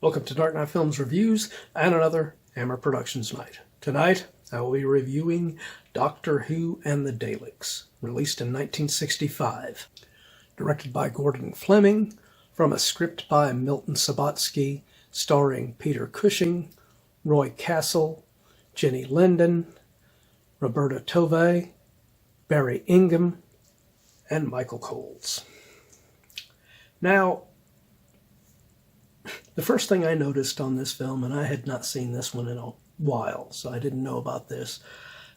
Welcome to Dark Knight Films Reviews and another Amicus Productions night. Tonight, I will be reviewing Doctor Who and the Daleks, released in 1965. Directed by Gordon Flemyng, from a script by Milton Subotsky, starring Peter Cushing, Roy Castle, Jennie Linden, Roberta Tovey, Barrie Ingham, and Michael Coles. Now, the first thing I noticed on this film, and I had not seen this one in a while, so I didn't know about this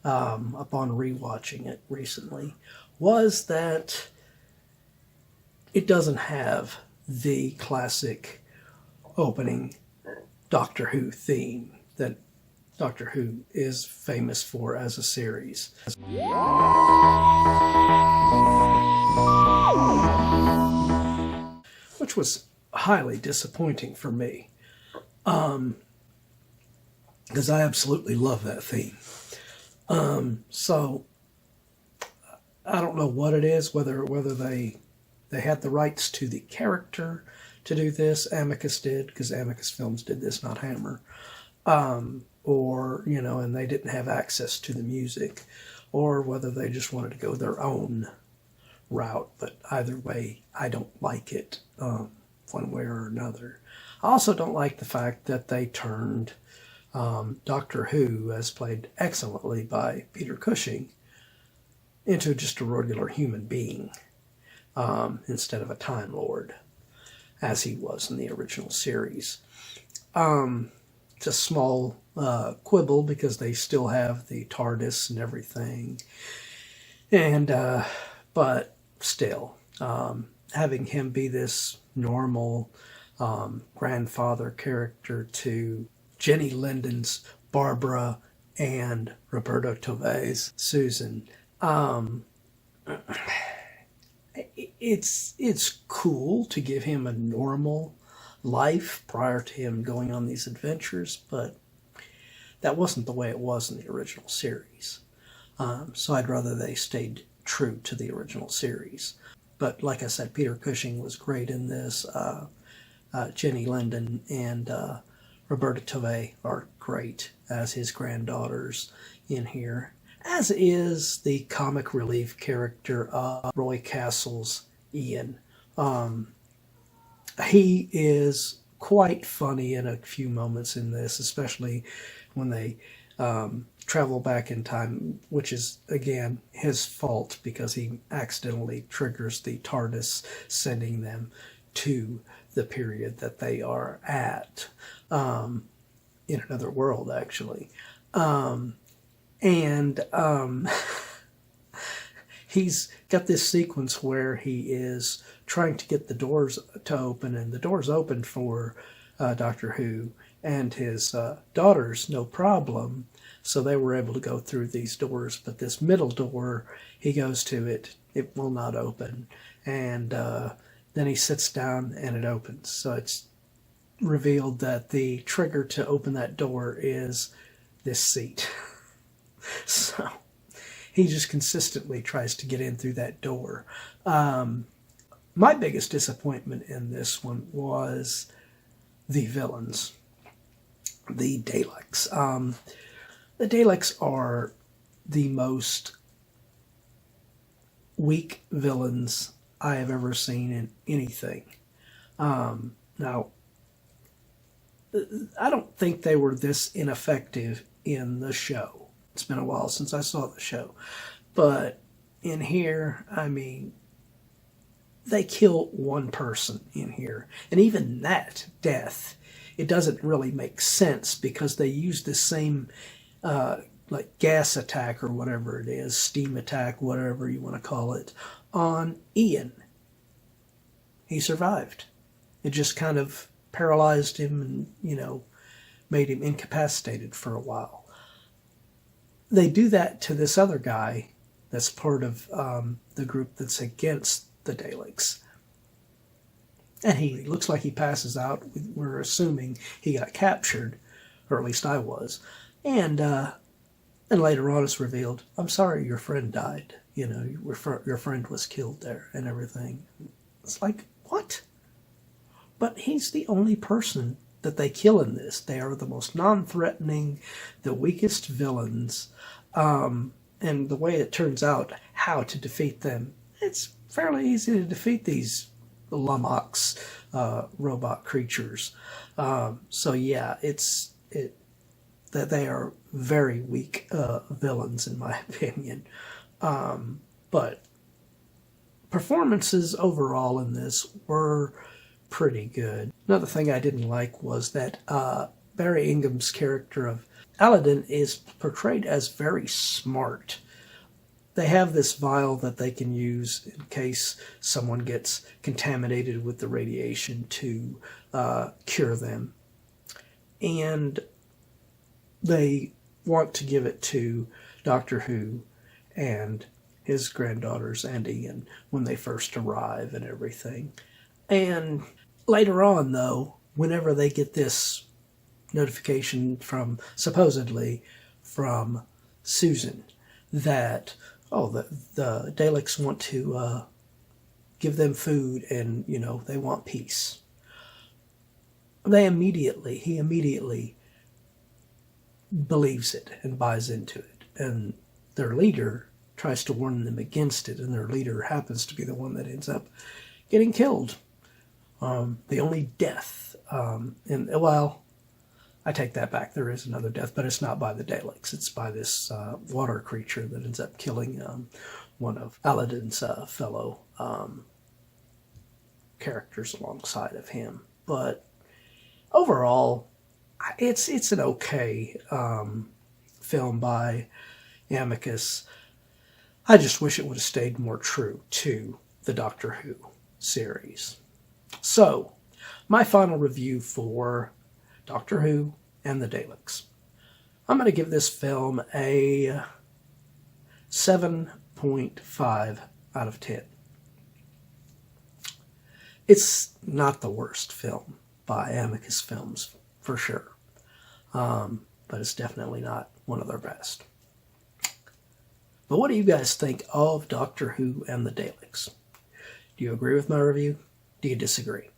upon rewatching it recently, was that it doesn't have the classic opening Doctor Who theme that Doctor Who is famous for as a series. Which was highly disappointing for me, because I absolutely love that theme. So I don't know what it is, whether they had the rights to the character to do this. Amicus did, because Amicus Films did this, not Hammer. Or, and they didn't have access to the music, or whether they just wanted to go their own route. But either way, I don't like it. One way or another. I also don't like the fact that they turned Doctor Who, as played excellently by Peter Cushing, into just a regular human being instead of a Time Lord, as he was in the original series. It's a small quibble, because they still have the TARDIS and everything, and but still, having him be this normal grandfather character to Jennie Linden's Barbara and Roberta Tovey's Susan. It's cool to give him a normal life prior to him going on these adventures, but that wasn't the way it was in the original series. So I'd rather they stayed true to the original series. But like I said, Peter Cushing was great in this. Jennie Linden and Roberta Tovey are great as his granddaughters in here, as is the comic relief character of Roy Castle's Ian. He is quite funny in a few moments in this, especially when they travel back in time, which is, again, his fault, because he accidentally triggers the TARDIS, sending them to the period that they are at, in another world, actually. He's got this sequence where he is trying to get the doors to open, and the doors open for Doctor Who and his daughters, no problem. So they were able to go through these doors, but this middle door, he goes to it, it will not open. And then he sits down and it opens. So it's revealed that the trigger to open that door is this seat. So he just consistently tries to get in through that door. My biggest disappointment in this one was the villains, the Daleks. The Daleks are the most weak villains I have ever seen in anything. Now, I don't think they were this ineffective in the show. It's been a while since I saw the show. But in here, I mean, they kill one person in here. And even that death, it doesn't really make sense, because they use the same like gas attack or whatever it is, steam attack, whatever you want to call it, on Ian. He survived. It just kind of paralyzed him and, made him incapacitated for a while. They do that to this other guy that's part of the group that's against the Daleks. And he looks like he passes out. We're assuming he got captured, or at least I was. And later on it's revealed, I'm sorry your friend died. Your friend was killed there and everything. It's like, what? But he's the only person that they kill in this. They are the most non-threatening, the weakest villains, and the way it turns out how to defeat them, it's fairly easy to defeat these Lummox robot creatures. So yeah, that they are very weak villains in my opinion. But performances overall in this were pretty good. Another thing I didn't like was that Barrie Ingham's character of Aladdin is portrayed as very smart. They have this vial that they can use in case someone gets contaminated with the radiation to cure them. And they want to give it to Doctor Who and his granddaughters and Ian when they first arrive and everything. And later on, though, whenever they get this notification from, supposedly, from Susan, that, oh, the Daleks want to give them food and, you know, they want peace. He immediately believes it and buys into it. And their leader tries to warn them against it, and their leader happens to be the one that ends up getting killed. The only death, well, I take that back. There is another death, but it's not by the Daleks. It's by this water creature that ends up killing one of Aladdin's fellow characters alongside of him. But overall, it's an okay film by Amicus. I just wish it would have stayed more true to the Doctor Who series. So, my final review for Doctor Who and the Daleks. I'm going to give this film a 7.5 out of 10. It's not the worst film by Amicus Films, for sure. But it's definitely not one of their best. But what do you guys think of Doctor Who and the Daleks? Do you agree with my review? Do you disagree?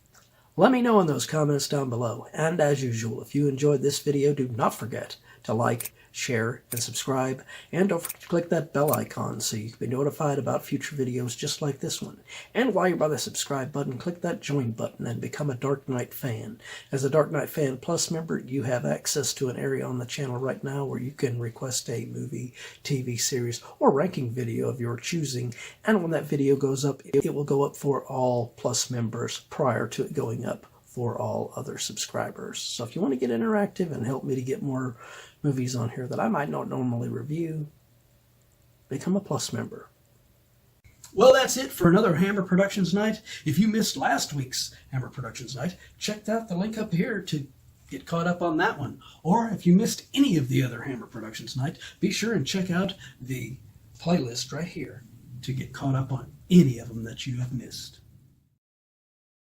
Let me know in those comments down below. And as usual, if you enjoyed this video, do not forget to like, share, and subscribe. And don't forget to click that bell icon so you can be notified about future videos just like this one. And while you're by the subscribe button, click that join button and become a Dark Knight fan. As a Dark Knight Fan Plus member, you have access to an area on the channel right now where you can request a movie, TV series, or ranking video of your choosing. And when that video goes up, it will go up for all Plus members prior to it going up for all other subscribers. So if you want to get interactive and help me to get more movies on here that I might not normally review, become a Plus member. Well, that's it for another Hammer Productions Night. If you missed last week's Hammer Productions Night, check out the link up here to get caught up on that one. Or if you missed any of the other Hammer Productions Night, be sure and check out the playlist right here to get caught up on any of them that you have missed.